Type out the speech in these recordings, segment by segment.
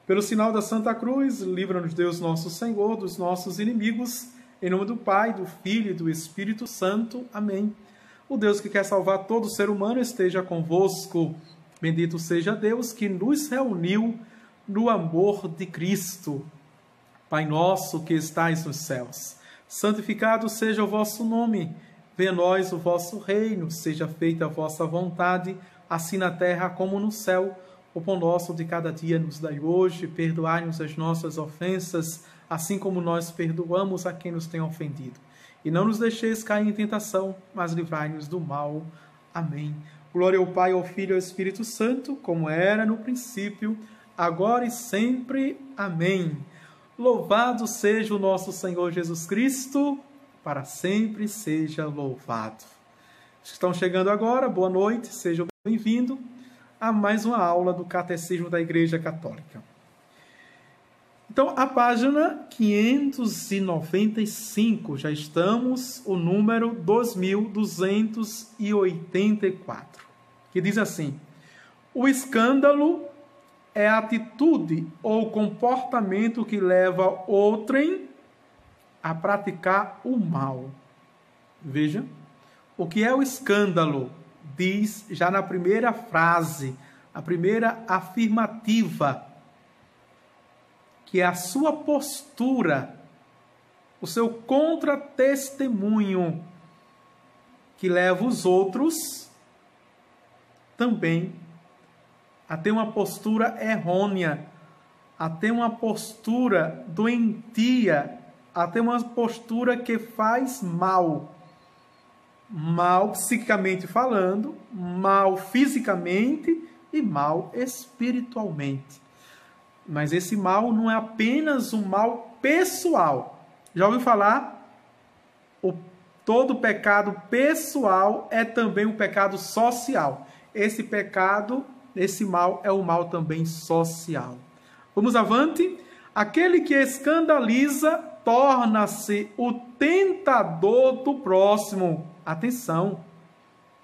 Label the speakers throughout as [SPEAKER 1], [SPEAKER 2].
[SPEAKER 1] Pelo sinal da Santa Cruz, livra-nos Deus nosso Senhor dos nossos inimigos, em nome do Pai, do Filho e do Espírito Santo. Amém. O Deus que quer salvar todo ser humano esteja convosco. Bendito seja Deus que nos reuniu no amor de Cristo. Pai nosso que estais nos céus, santificado seja o vosso nome. Venha a nós o vosso reino, seja feita a vossa vontade, assim na terra como no céu. O pão nosso de cada dia nos dai hoje, perdoai-nos as nossas ofensas, assim como nós perdoamos a quem nos tem ofendido. E não nos deixeis cair em tentação, mas livrai-nos do mal. Amém. Glória ao Pai, ao Filho e ao Espírito Santo, como era no princípio, agora e sempre. Amém. Louvado seja o nosso Senhor Jesus Cristo, para sempre seja louvado. Estão chegando agora, boa noite, sejam bem-vindos a mais uma aula do Catecismo da Igreja Católica. Então, a página 595, já estamos, o número 2284, que diz assim: o escândalo é a atitude ou comportamento que leva outrem a praticar o mal. Veja, o que é o escândalo? Diz já na primeira frase, a primeira afirmativa, que é a sua postura, o seu contra-testemunho, que leva os outros também a ter uma postura errônea, a ter uma postura doentia, a ter uma postura que faz mal. Mal psiquicamente falando, mal fisicamente e mal espiritualmente. Mas esse mal não é apenas um mal pessoal. Já ouviu falar? Todo pecado pessoal é também um pecado social. Esse pecado, esse mal é um mal também social. Vamos avante? Aquele que escandaliza torna-se o tentador do próximo. Atenção,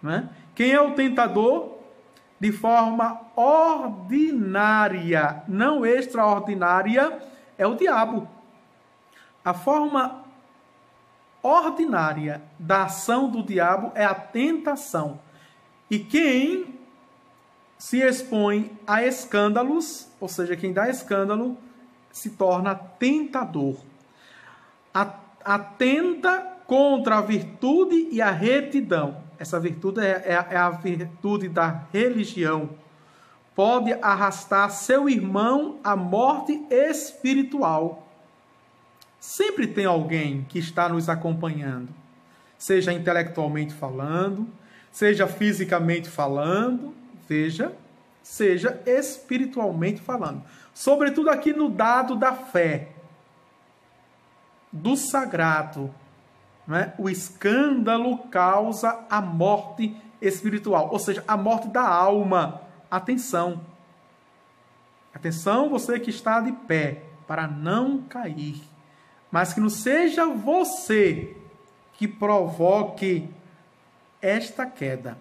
[SPEAKER 1] né? Quem é o tentador? De forma ordinária, não extraordinária, é o diabo. A forma ordinária da ação do diabo é a tentação. E quem se expõe a escândalos, ou seja, quem dá escândalo, se torna tentador. Atenta contra a virtude e a retidão. Essa virtude é a virtude da religião. Pode arrastar seu irmão à morte espiritual. Sempre tem alguém que está nos acompanhando, seja intelectualmente falando, seja fisicamente falando, seja espiritualmente falando. Sobretudo aqui no dado da fé, do sagrado. Né? O escândalo causa a morte espiritual, ou seja, a morte da alma. Atenção! Atenção, você que está de pé, para não cair. Mas que não seja você que provoque esta queda.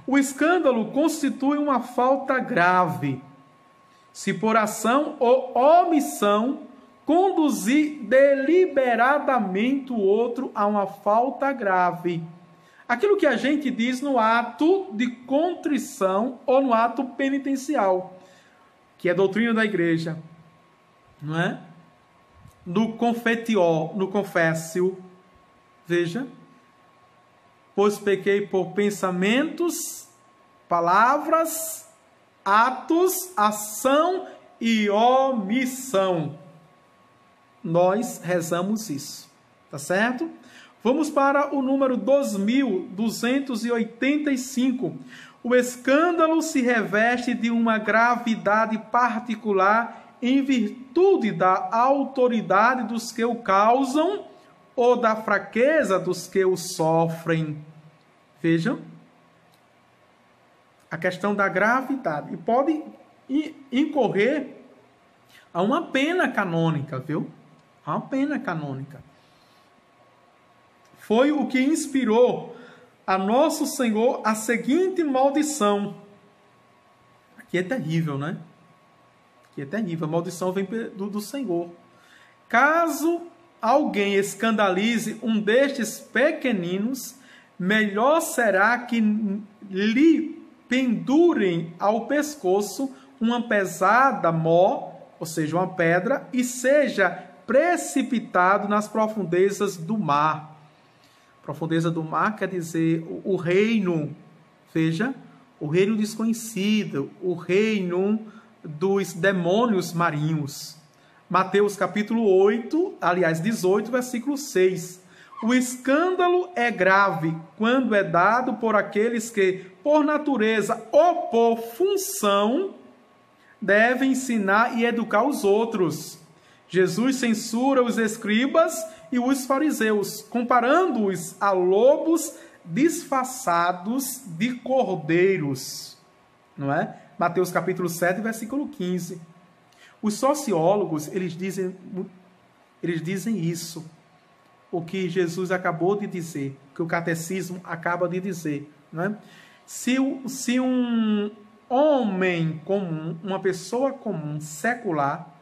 [SPEAKER 1] O escândalo constitui uma falta grave, se por ação ou omissão conduzir deliberadamente o outro a uma falta grave. Aquilo que a gente diz no ato de contrição ou no ato penitencial, que é doutrina da igreja, não é? No confetió, no confessio, veja, pois pequei por pensamentos, palavras, atos, ação e omissão. Nós rezamos isso, tá certo? Vamos para o número 2285. O escândalo se reveste de uma gravidade particular em virtude da autoridade dos que o causam ou da fraqueza dos que o sofrem. Vejam a questão da gravidade. E pode incorrer a uma pena canônica, viu? A uma pena canônica. Foi o que inspirou a Nosso Senhor a seguinte maldição. Aqui é terrível, né? que é terrível. A maldição vem do Senhor. Caso alguém escandalize um destes pequeninos, melhor será que lhe pendurem ao pescoço uma pesada mó, ou seja, uma pedra, e seja precipitado nas profundezas do mar. Profundeza do mar quer dizer o reino, veja, o reino desconhecido, o reino dos demônios marinhos. Mateus capítulo 18, versículo 6. O escândalo é grave quando é dado por aqueles que, por natureza ou por função, devem ensinar e educar os outros. Jesus censura os escribas e os fariseus, comparando-os a lobos disfarçados de cordeiros. Não é? Mateus capítulo 7, versículo 15. Os sociólogos, eles dizem isso, o que Jesus acabou de dizer, que o catecismo acaba de dizer. Não é? Se um homem comum, uma pessoa comum, secular,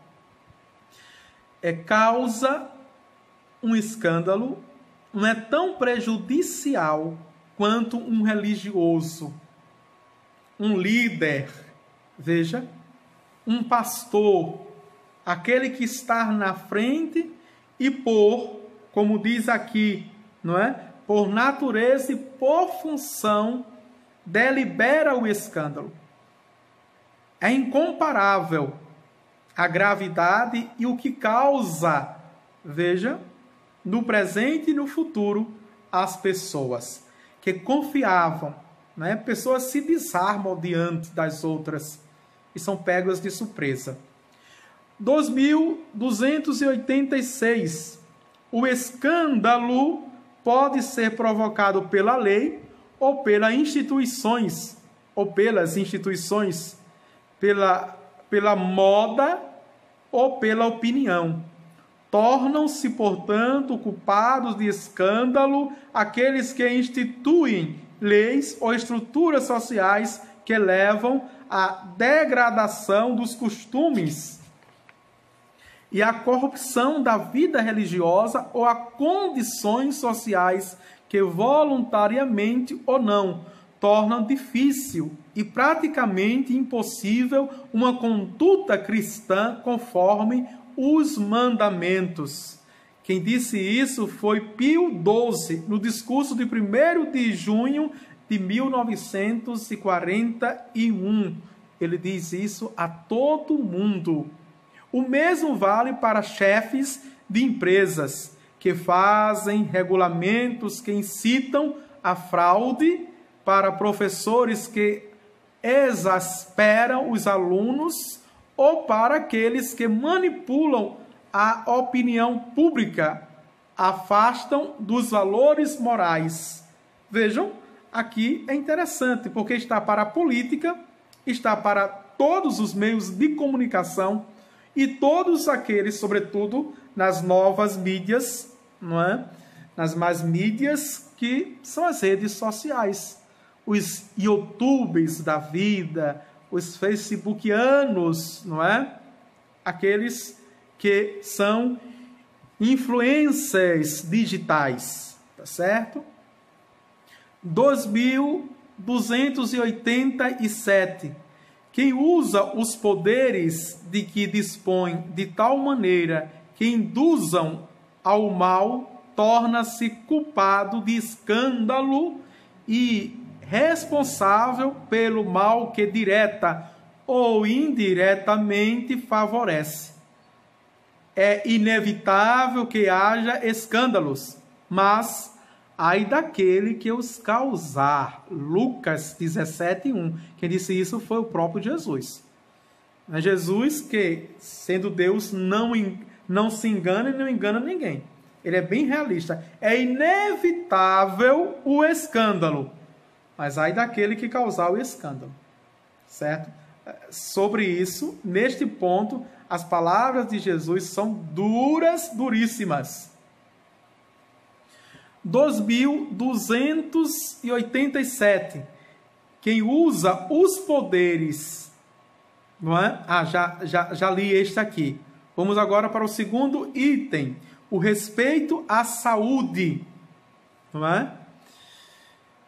[SPEAKER 1] causa um escândalo, não é tão prejudicial quanto um religioso, um líder, veja, um pastor, aquele que está na frente e como diz aqui, não é? Por natureza e por função, delibera o escândalo. É incomparável a gravidade e o que causa, veja, no presente e no futuro, as pessoas que confiavam, né? Pessoas se desarmam diante das outras e são pegas de surpresa. 2286. O escândalo pode ser provocado pela lei ou pelas instituições, pela moda ou pela opinião. Tornam-se, portanto, culpados de escândalo aqueles que instituem leis ou estruturas sociais que levam à degradação dos costumes e à corrupção da vida religiosa ou a condições sociais que voluntariamente ou não tornam difícil e praticamente impossível uma conduta cristã conforme os mandamentos. Quem disse isso foi Pio XII, no discurso de 1º de junho de 1941. Ele diz isso a todo mundo. O mesmo vale para chefes de empresas que fazem regulamentos que incitam a fraude, para professores que exasperam os alunos ou para aqueles que manipulam a opinião pública, afastam dos valores morais. Vejam, aqui é interessante, porque está para a política, está para todos os meios de comunicação e todos aqueles, sobretudo, nas novas mídias, não é? Nas mais mídias que são as redes sociais. Os YouTubes da vida, os facebookianos, não é? Aqueles que são influencers digitais, tá certo? 2287. Quem usa os poderes de que dispõe de tal maneira que induzam ao mal, torna-se culpado de escândalo e responsável pelo mal que direta ou indiretamente favorece. É inevitável que haja escândalos, mas ai daquele que os causar. Lucas 17:1. Quem disse isso foi o próprio Jesus. É Jesus que, sendo Deus, não se engana e não engana ninguém. Ele é bem realista. É inevitável o escândalo, mas ai daquele que causar o escândalo. Certo? Sobre isso, neste ponto, as palavras de Jesus são duras, duríssimas. 2287. Quem usa os poderes não é? Já li este aqui. Vamos agora para o segundo item, o respeito à saúde, não é?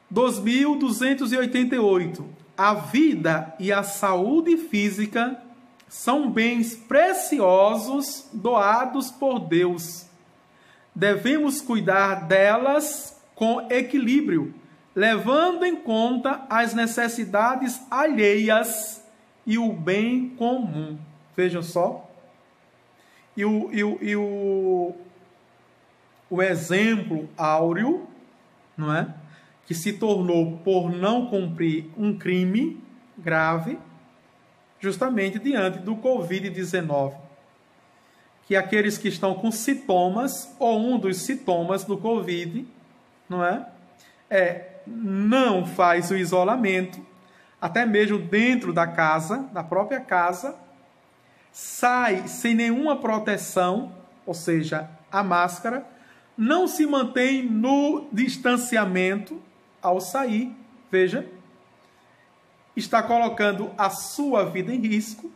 [SPEAKER 1] 2288. A vida e a saúde física são bens preciosos doados por Deus. Devemos cuidar delas com equilíbrio, levando em conta as necessidades alheias e o bem comum. Vejam só. O exemplo áureo, não é? Que se tornou por não cumprir um crime grave, justamente diante do Covid-19. Que aqueles que estão com sintomas, ou um dos sintomas do Covid, não é? Não faz o isolamento, até mesmo dentro da casa, da própria casa, sai sem nenhuma proteção, ou seja, a máscara, não se mantém no distanciamento ao sair, veja, está colocando a sua vida em risco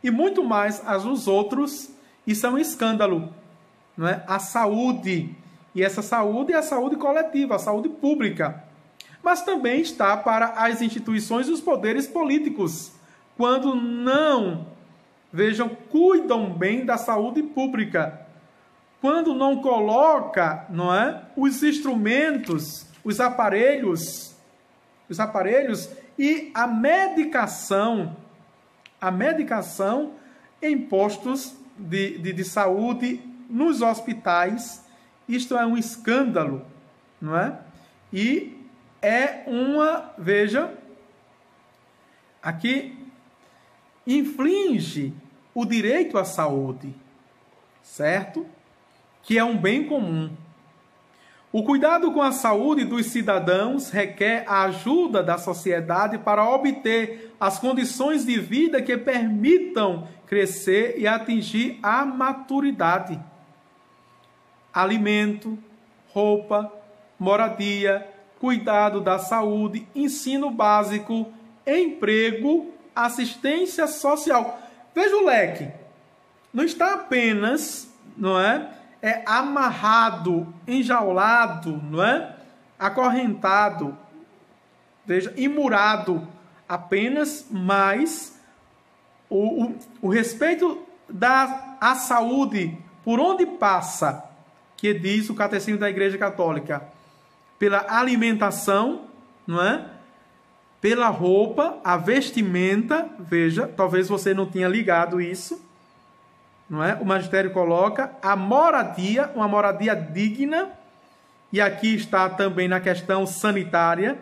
[SPEAKER 1] e muito mais as dos outros. Isso é um escândalo, não é? A saúde, e essa saúde é a saúde coletiva, a saúde pública, mas também está para as instituições e os poderes políticos, quando não, vejam, cuidam bem da saúde pública, quando não coloca, não é, os instrumentos, os aparelhos e a medicação em postos de saúde nos hospitais. Isto é um escândalo, não é? E veja, aqui, inflige o direito à saúde, certo? Que é um bem comum. O cuidado com a saúde dos cidadãos requer a ajuda da sociedade para obter as condições de vida que permitam crescer e atingir a maturidade. Alimento, roupa, moradia, cuidado da saúde, ensino básico, emprego, assistência social. Veja o leque. Não está apenas, não é? Amarrado, enjaulado, não é? Acorrentado, veja, imurado apenas, mas o respeito à saúde, por onde passa, que diz o Catecismo da Igreja Católica, pela alimentação, não é? Pela roupa, a vestimenta, veja, talvez você não tenha ligado isso, não é? O magistério coloca a moradia, uma moradia digna, e aqui está também na questão sanitária,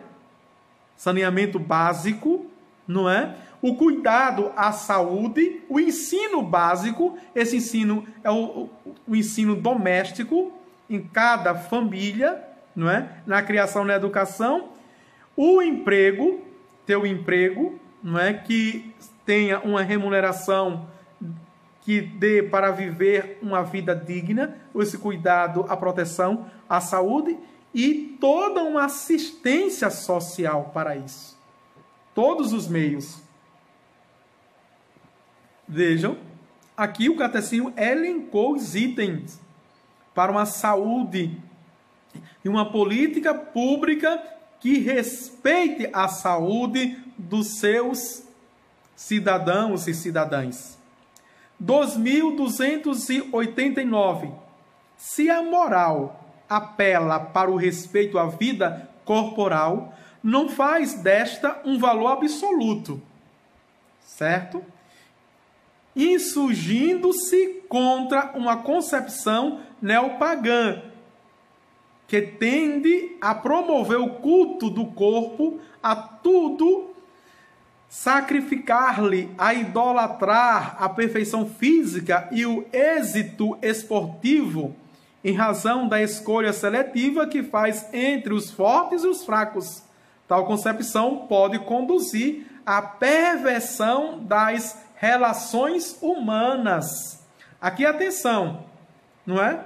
[SPEAKER 1] saneamento básico, não é? O cuidado à saúde, o ensino básico, esse ensino é o ensino doméstico em cada família, não é? Na criação, na educação, o emprego, teu emprego, não é? Que tenha uma remuneração que dê para viver uma vida digna, esse cuidado, a proteção, a saúde e toda uma assistência social para isso. Todos os meios. Vejam, aqui o Catecismo elencou os itens para uma saúde e uma política pública que respeite a saúde dos seus cidadãos e cidadãs. 2289. Se a moral apela para o respeito à vida corporal, não faz desta um valor absoluto, certo? Insurgindo-se contra uma concepção neopagã, que tende a promover o culto do corpo a tudo, sacrificar-lhe, a idolatrar a perfeição física e o êxito esportivo, em razão da escolha seletiva que faz entre os fortes e os fracos. Tal concepção pode conduzir à perversão das relações humanas. Aqui, atenção, não é?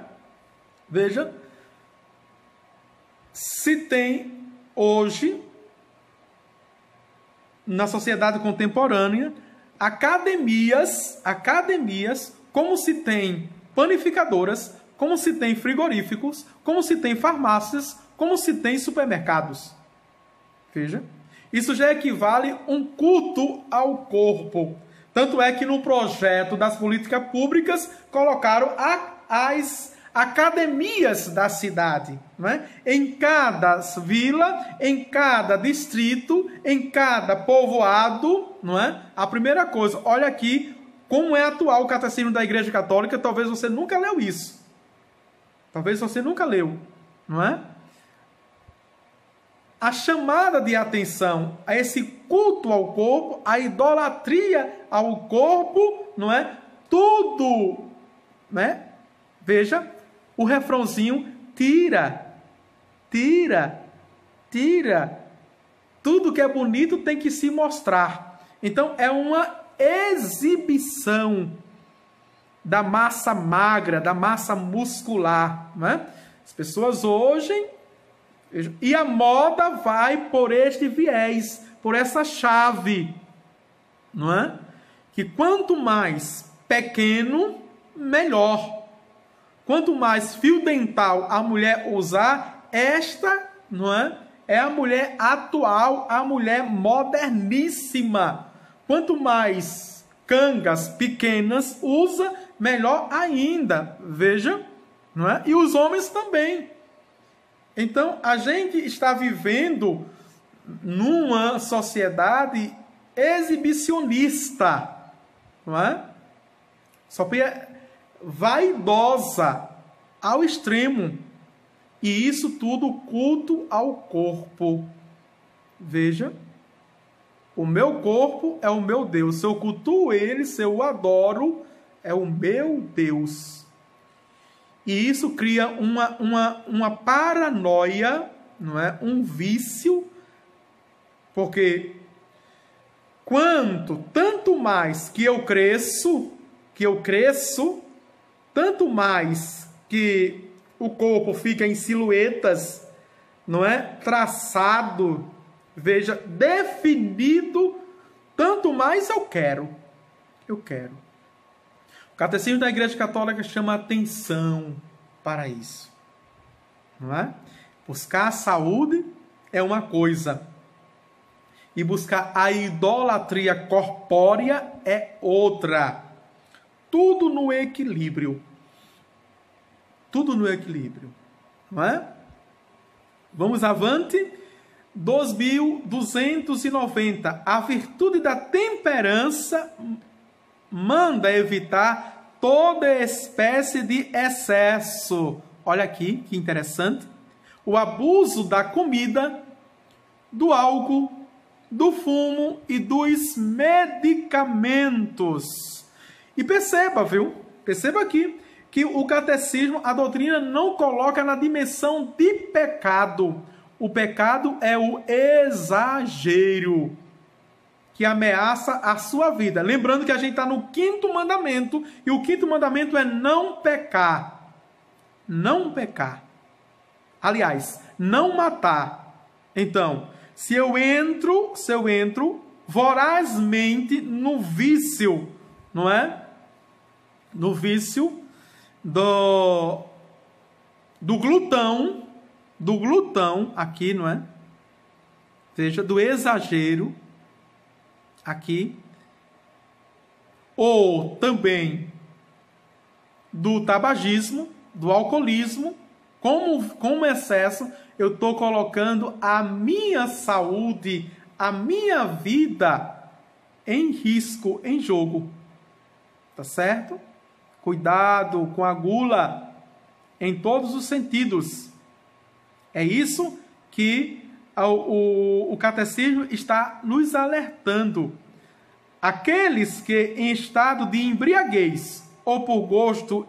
[SPEAKER 1] Veja, se tem hoje, na sociedade contemporânea, academias, como se tem panificadoras, como se tem frigoríficos, como se tem farmácias, como se tem supermercados. Veja, isso já equivale a um culto ao corpo. Tanto é que no projeto das políticas públicas colocaram as academias da cidade, não é? Em cada vila, em cada distrito, em cada povoado, não é? A primeira coisa, olha aqui como é atual o catecismo da Igreja Católica, talvez você nunca leu isso. Talvez você nunca leu, não é? A chamada de atenção a esse culto ao corpo, a idolatria ao corpo, não é? Tudo, né? Veja, o refrãozinho, tira. Tudo que é bonito tem que se mostrar. Então, é uma exibição da massa magra, da massa muscular, né? As pessoas hoje, e a moda vai por este viés, por essa chave, não é? Que quanto mais pequeno, melhor. Quanto mais fio dental a mulher usar, esta, não é? É a mulher atual, a mulher moderníssima. Quanto mais cangas pequenas usa, melhor ainda. Veja, não é? E os homens também. Então, a gente está vivendo numa sociedade exibicionista, não é? Só vaidosa ao extremo. E isso tudo culto ao corpo. Veja, o meu corpo é o meu Deus. Se eu cultuo ele, se eu o adoro, é o meu Deus. E isso cria uma paranoia, não é? Um vício, porque tanto mais que eu cresço, tanto mais que o corpo fica em silhuetas, não é? Traçado, veja, definido, tanto mais eu quero. O Catecismo da Igreja Católica chama atenção para isso, não é? Buscar a saúde é uma coisa, e buscar a idolatria corpórea é outra. Tudo no equilíbrio. Não é? Vamos avante. 2290. A virtude da temperança manda evitar toda espécie de excesso. Olha aqui, que interessante. O abuso da comida, do álcool, do fumo e dos medicamentos. E perceba, viu? Perceba aqui que o catecismo, a doutrina não coloca na dimensão de pecado. O pecado é o exagero que ameaça a sua vida. Lembrando que a gente está no 5º mandamento, e o 5º mandamento é não pecar. Não pecar. Aliás, não matar. Então, se eu entro vorazmente no vício, não é? No vício do glutão, aqui, não é? Veja, do exagero, aqui, ou também do tabagismo, do alcoolismo, como excesso, eu estou colocando a minha saúde, a minha vida em risco, em jogo. Tá certo? Cuidado com a gula em todos os sentidos. É isso que o catecismo está nos alertando. Aqueles que em estado de embriaguez ou por gosto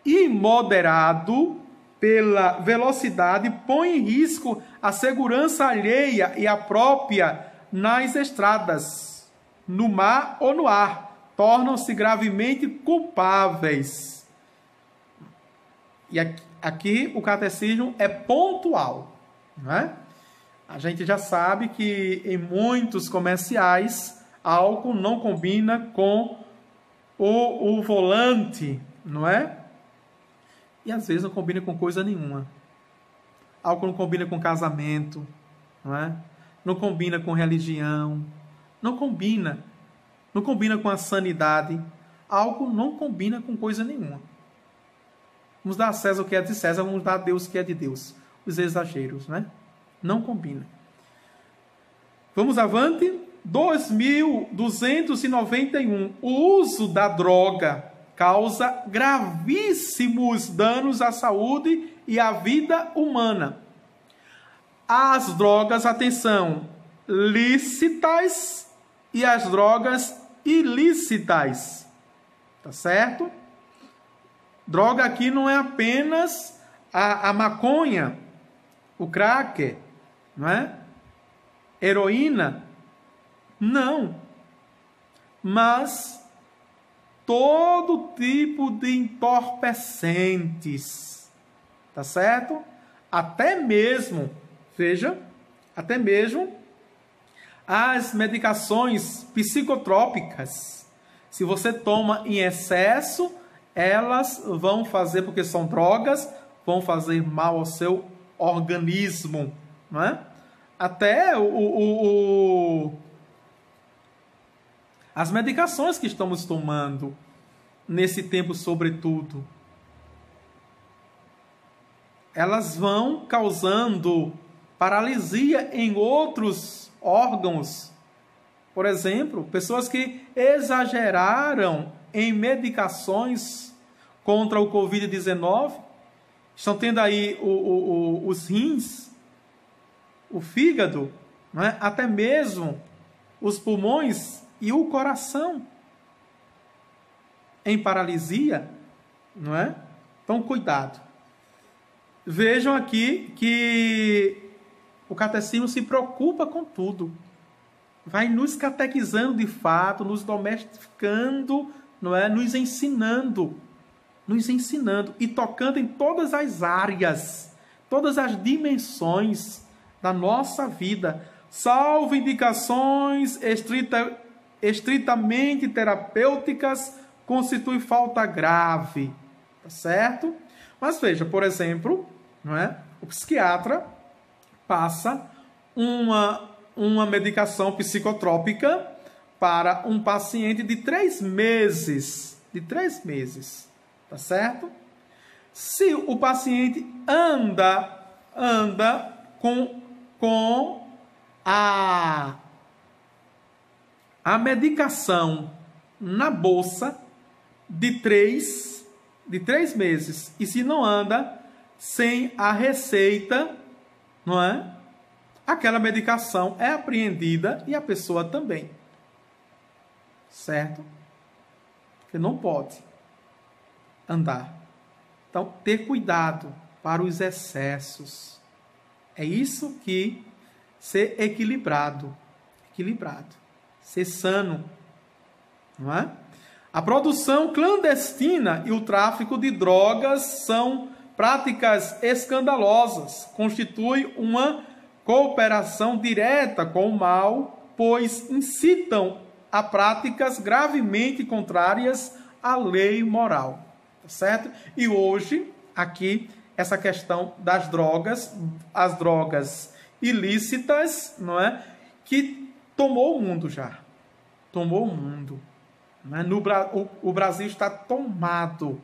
[SPEAKER 1] imoderado pela velocidade põem em risco a segurança alheia e a própria nas estradas, no mar ou no ar. Tornam-se gravemente culpáveis. E aqui o catecismo é pontual, não é? A gente já sabe que em muitos comerciais Álcool não combina com o volante, não é? E às vezes não combina com coisa nenhuma. Álcool não combina com casamento, não é? Não combina com religião, não combina com a sanidade. Álcool não combina com coisa nenhuma. Vamos dar a César o que é de César, vamos dar a Deus o que é de Deus. Os exageros, né? Não combina. Vamos avante. 2291. O uso da droga causa gravíssimos danos à saúde e à vida humana. As drogas, atenção, lícitas e as drogas ilícitas. Tá certo? Droga aqui não é apenas a maconha, o crack, não é? Heroína. Não. Mas todo tipo de entorpecentes. Tá certo? Até mesmo, veja, até mesmo as medicações psicotrópicas. Se você toma em excesso, elas vão fazer, porque são drogas, vão fazer mal ao seu organismo, não é? Até as medicações que estamos tomando nesse tempo, sobretudo, elas vão causando paralisia em outros órgãos. Por exemplo, pessoas que exageraram em medicações contra o Covid-19, estão tendo aí os rins, o fígado, não é? Até mesmo os pulmões e o coração em paralisia, não é? Então, cuidado. Vejam aqui que o catecismo se preocupa com tudo. Vai nos catequizando de fato, nos domesticando, não é? Nos ensinando e tocando em todas as áreas, todas as dimensões da nossa vida, salvo indicações estritamente terapêuticas, constitui falta grave, tá certo? Mas veja, por exemplo, não é? O psiquiatra passa uma medicação psicotrópica para um paciente de 3 meses, tá certo? Se o paciente anda com a medicação na bolsa de 3 meses, e se não anda sem a receita, não é? Aquela medicação é apreendida e a pessoa também. Certo? Porque não pode andar. Então, ter cuidado para os excessos. É isso que ser equilibrado. Ser sano. Não é? A produção clandestina e o tráfico de drogas são práticas escandalosas. Constitui uma cooperação direta com o mal, pois incitam a práticas gravemente contrárias à lei moral. Tá certo? E hoje, aqui, essa questão das drogas, as drogas ilícitas, não é? Que tomou o mundo já. Tomou o mundo. Não é? O Brasil está tomado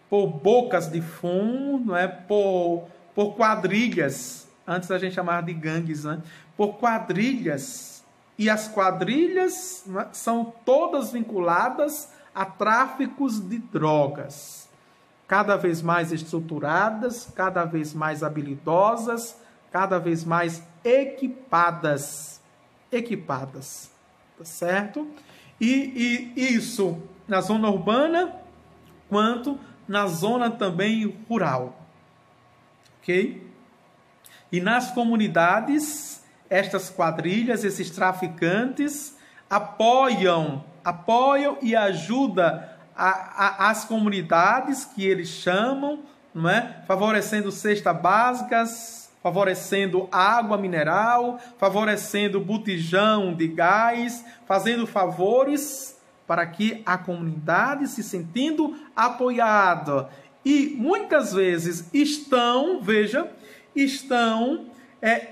[SPEAKER 1] por bocas de fumo, não é? Por quadrilhas. Antes a gente chamava de gangues, né? Por quadrilhas. E as quadrilhas, né, são todas vinculadas a tráficos de drogas. Cada vez mais estruturadas, cada vez mais habilidosas, cada vez mais equipadas. Tá certo? E isso na zona urbana, quanto na zona também rural. Ok? E nas comunidades, estas quadrilhas, esses traficantes, apoiam e ajudam as comunidades que eles chamam, não é? Favorecendo cestas básicas, favorecendo água mineral, favorecendo botijão de gás, fazendo favores para que a comunidade se sentindo apoiada. E muitas vezes estão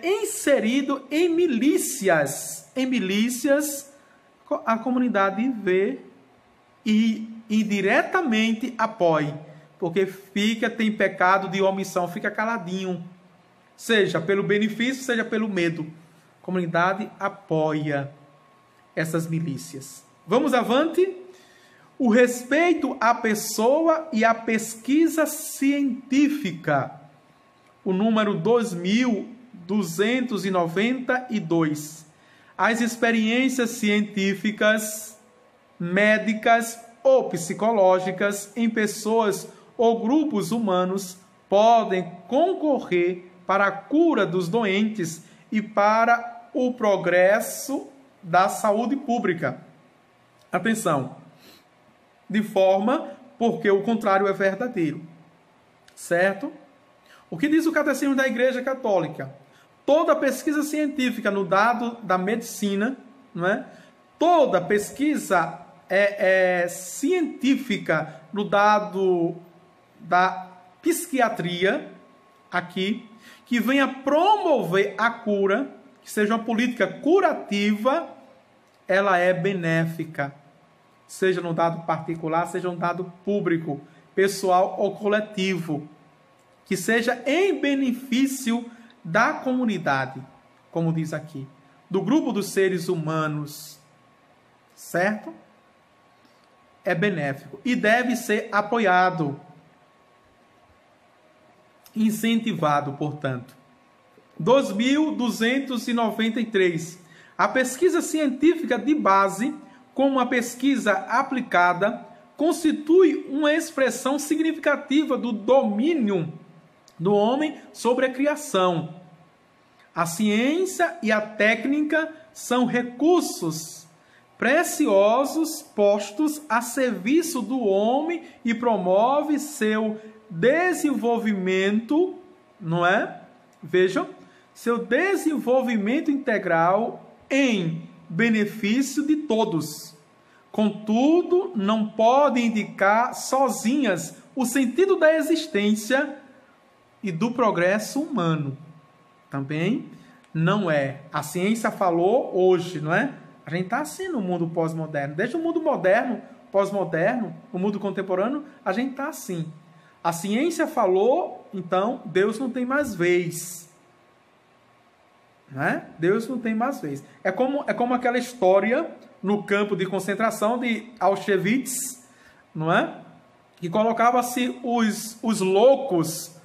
[SPEAKER 1] inseridos em milícias. Em milícias, a comunidade vê e indiretamente apoia, porque tem pecado de omissão, fica caladinho, seja pelo benefício, seja pelo medo. A comunidade apoia essas milícias. Vamos avante. O respeito à pessoa e à pesquisa científica. O número 2292. As experiências científicas, médicas ou psicológicas em pessoas ou grupos humanos podem concorrer para a cura dos doentes e para o progresso da saúde pública. Atenção! De forma porque o contrário é verdadeiro. Certo? O que diz o Catecismo da Igreja Católica? Toda pesquisa científica no dado da medicina, não é? Toda pesquisa científica no dado da psiquiatria, aqui, que venha promover a cura, que seja uma política curativa, ela é benéfica. Seja no dado particular, seja no dado público, pessoal ou coletivo. Que seja em benefício da comunidade, como diz aqui, do grupo dos seres humanos. Certo? É benéfico e deve ser apoiado, incentivado, portanto. 2293. A pesquisa científica de base, como a pesquisa aplicada, constitui uma expressão significativa do domínio do homem sobre a criação. A ciência e a técnica são recursos preciosos postos a serviço do homem e promove seu desenvolvimento, não é? Vejam, seu desenvolvimento integral em benefício de todos. Contudo, não podem indicar sozinhas o sentido da existência e do progresso humano. Também não é. A ciência falou hoje, não é? A gente está assim no mundo pós-moderno. Desde o mundo moderno, pós-moderno, o mundo contemporâneo, a gente está assim. A ciência falou, então Deus não tem mais vez. Não é? Deus não tem mais vez. É como aquela história no campo de concentração de Auschwitz, não é? Que colocava-se os loucos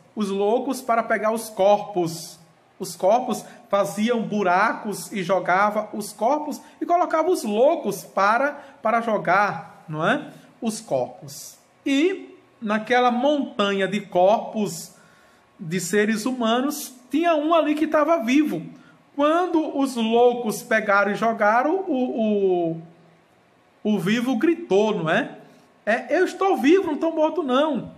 [SPEAKER 1] para pegar os corpos. Os corpos faziam buracos e jogavam os corpos e colocavam os loucos para jogar, não é? Os corpos. E naquela montanha de corpos de seres humanos, tinha um ali que estava vivo. Quando os loucos pegaram e jogaram, o vivo gritou, não é? Eu estou vivo, não estou morto não.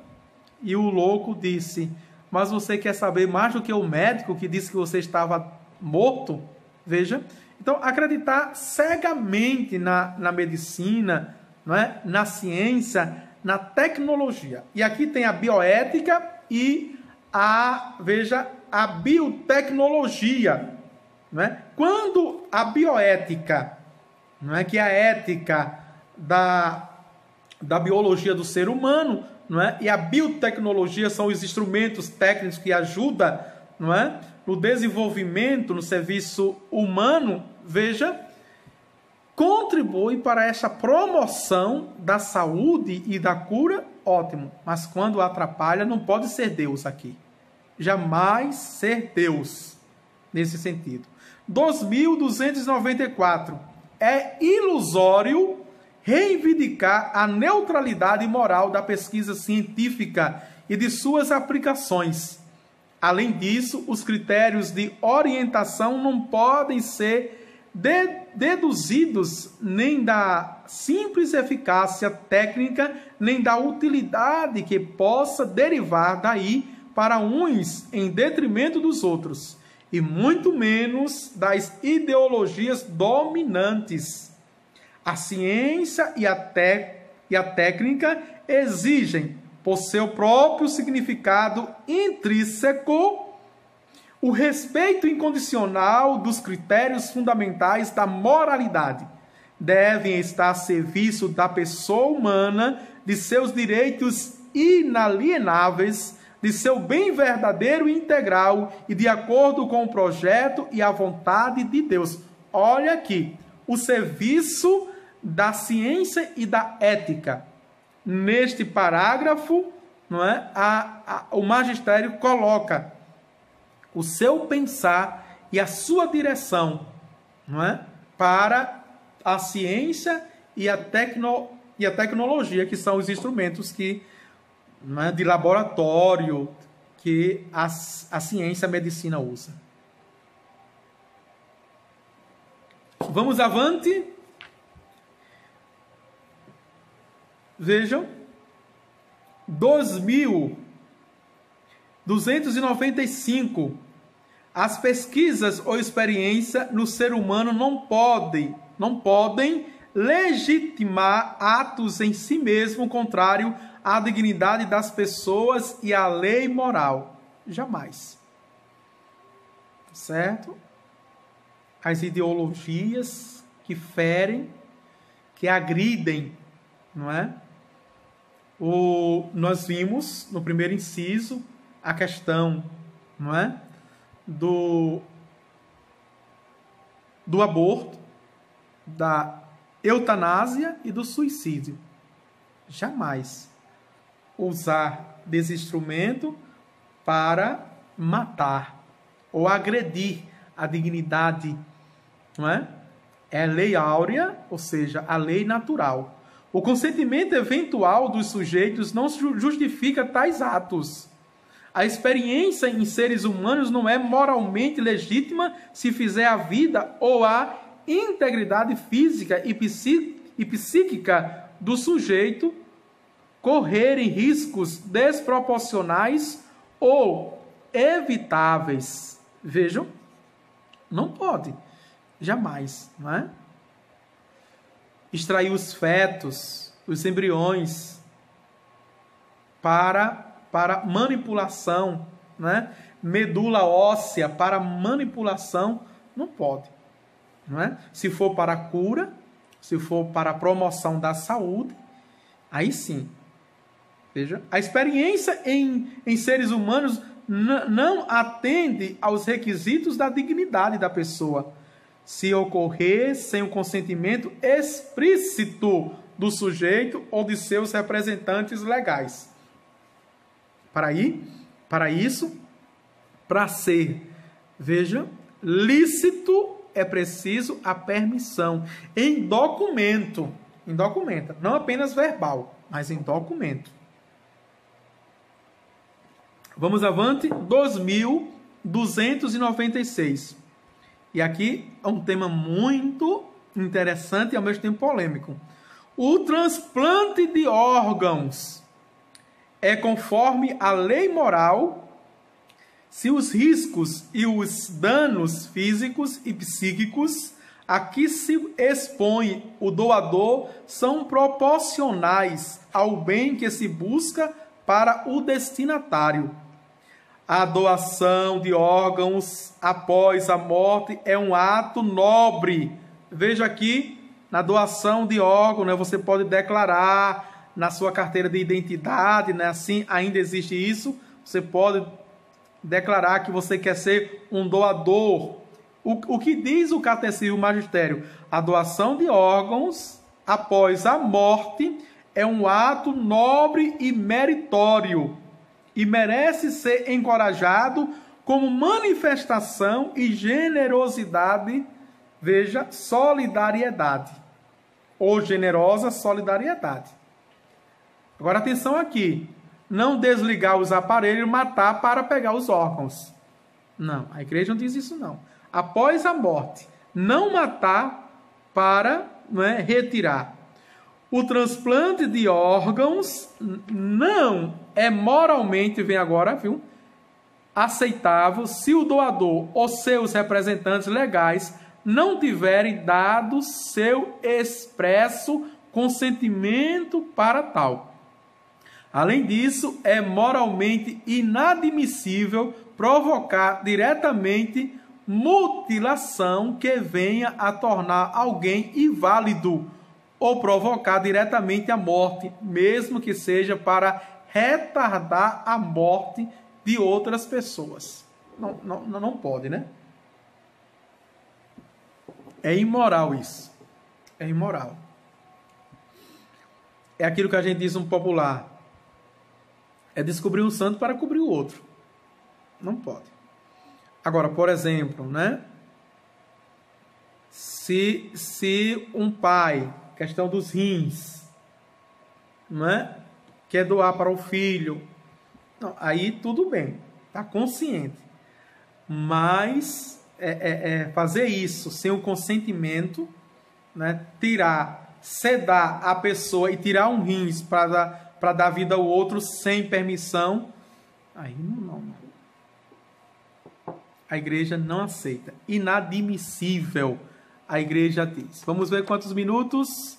[SPEAKER 1] E o louco disse: mas você quer saber mais do que o médico que disse que você estava morto? Veja. Então, acreditar cegamente na medicina, não é? Na ciência, na tecnologia. E aqui tem a bioética e a biotecnologia. Não é? Quando a bioética, não é, que é a ética da biologia do ser humano, não é? E a biotecnologia são os instrumentos técnicos que ajudam, não é? No desenvolvimento, no serviço humano, veja, contribui para essa promoção da saúde e da cura, ótimo. Mas quando atrapalha, não pode ser Deus aqui. Jamais ser Deus, nesse sentido. 2294. É ilusório reivindicar a neutralidade moral da pesquisa científica e de suas aplicações. Além disso, os critérios de orientação não podem ser deduzidos nem da simples eficácia técnica, nem da utilidade que possa derivar daí para uns em detrimento dos outros, e muito menos das ideologias dominantes. A ciência e a técnica exigem, por seu próprio significado intrínseco, o respeito incondicional dos critérios fundamentais da moralidade. Devem estar a serviço da pessoa humana, de seus direitos inalienáveis, de seu bem verdadeiro e integral e de acordo com o projeto e a vontade de Deus. Olha aqui, o serviço da ciência e da ética. Neste parágrafo, não é, o magistério coloca o seu pensar e a sua direção, não é, para a ciência e a tecnologia, que são os instrumentos que, não é, de laboratório que a ciência e a medicina usa. Vamos avante. Vejam, 2.295. As pesquisas ou experiência no ser humano não podem legitimar atos em si mesmo contrário à dignidade das pessoas e à lei moral. Jamais. Certo? As ideologias que ferem, que agridem, não é? Nós vimos no primeiro inciso a questão, não é, do aborto, da eutanásia e do suicídio. Jamais usar desse instrumento para matar ou agredir a dignidade, não é? É lei áurea, ou seja, a lei natural. O consentimento eventual dos sujeitos não justifica tais atos. A experiência em seres humanos não é moralmente legítima se fizer a vida ou a integridade física e psíquica do sujeito correrem riscos desproporcionais ou evitáveis. Vejam, não pode, jamais, não é? Extrair os fetos, os embriões, para manipulação, né? Medula óssea para manipulação, não pode, não é? Se for para a cura, se for para a promoção da saúde, aí sim. Veja, a experiência em seres humanos não atende aos requisitos da dignidade da pessoa, se ocorrer sem o consentimento explícito do sujeito ou de seus representantes legais. Para isso, para ser, veja, lícito, é preciso a permissão em documento, não apenas verbal, mas em documento. Vamos avante, 2.296. E aqui é um tema muito interessante e ao mesmo tempo polêmico. O transplante de órgãos é conforme a lei moral se os riscos e os danos físicos e psíquicos a que se expõe o doador são proporcionais ao bem que se busca para o destinatário. A doação de órgãos após a morte é um ato nobre. Veja aqui, na doação de órgãos, né, você pode declarar na sua carteira de identidade, né, assim, ainda existe isso. Você pode declarar que você quer ser um doador. O que diz o Catecismo Magistério? A doação de órgãos após a morte é um ato nobre e meritório e merece ser encorajado como manifestação e generosidade, veja, solidariedade, ou generosa solidariedade. Agora atenção aqui, não desligar os aparelhos, matar para pegar os órgãos. Não, a igreja não diz isso não. Após a morte, não matar para, não é, retirar. O transplante de órgãos não é moralmente, vem agora, viu? aceitável se o doador ou seus representantes legais não tiverem dado seu expresso consentimento para tal. Além disso, é moralmente inadmissível provocar diretamente mutilação que venha a tornar alguém inválido ou provocar diretamente a morte, mesmo que seja para retardar a morte de outras pessoas. Não pode, né? É imoral isso. É imoral. É aquilo que a gente diz no popular. É descobrir um santo para cobrir o outro. Não pode. Agora, por exemplo, né? Se um pai, questão dos rins, né? Quer doar para o filho, não, aí tudo bem, tá consciente. Mas fazer isso sem o consentimento, né? Sedar a pessoa e tirar um rins para dar vida ao outro sem permissão, aí não. A igreja não aceita. Inadmissível, a igreja diz. Vamos ver quantos minutos?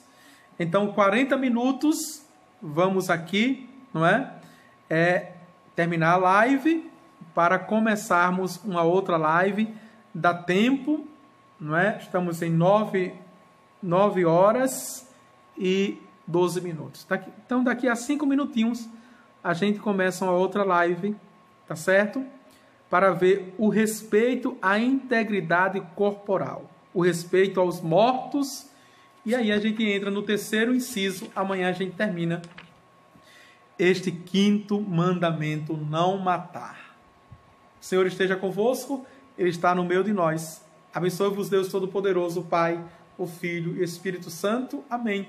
[SPEAKER 1] Então, 40 minutos. Vamos aqui, não é? Terminar a live para começarmos uma outra live. Dá tempo, não é? Estamos em 9 horas e 12 minutos. Então, daqui a 5 minutinhos, a gente começa uma outra live, tá certo? Para ver o respeito à integridade corporal, o respeito aos mortos, e aí a gente entra no terceiro inciso. Amanhã a gente termina este 5º mandamento, não matar. O Senhor esteja convosco, Ele está no meio de nós. Abençoe-vos Deus Todo-Poderoso, o Pai, o Filho e o Espírito Santo. Amém.